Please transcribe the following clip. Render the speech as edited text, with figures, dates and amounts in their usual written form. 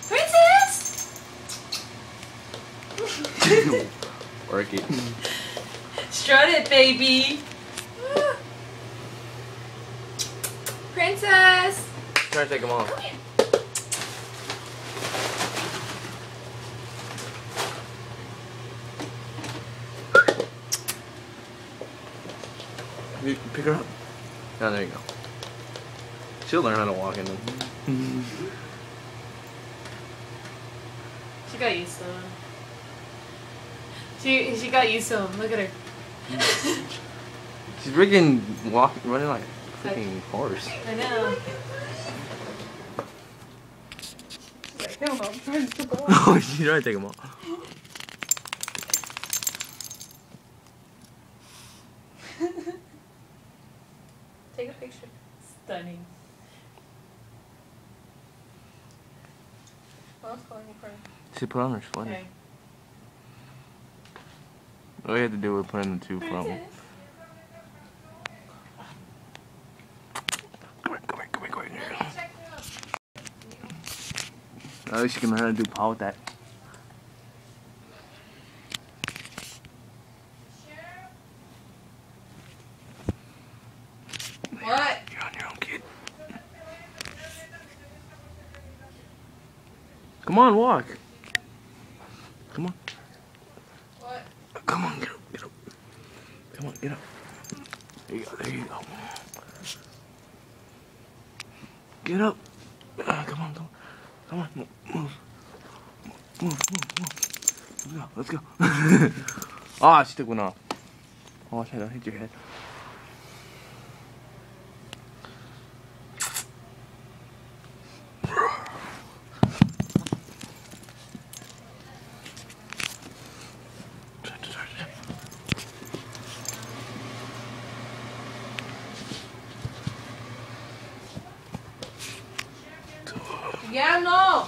Princess! Work it. Strut it, baby. Princess! Try to take them off. Come here. You pick her up. Oh, there you go. She'll learn how to walk in them. She got used to him. She got used to him. Look at her. She's freaking running like a freaking horse. I know. She's like, no, I'm trying to go on. Oh, she's trying to take them off. Take a picture. Stunning. What else going on? She put on her sweater. Okay. All you have to do is put in the two front ones. Come here. At least you can learn how to do paw with that. What? You're on your own, kid. Come on, walk. Come on. What? Come on, get up, get up. Come on, get up. There you go, there you go. Get up. Come on, come on. Come on, move. Let's go. Ah, she took one off. Oh, watch out, don't hit your head. Yeah, no.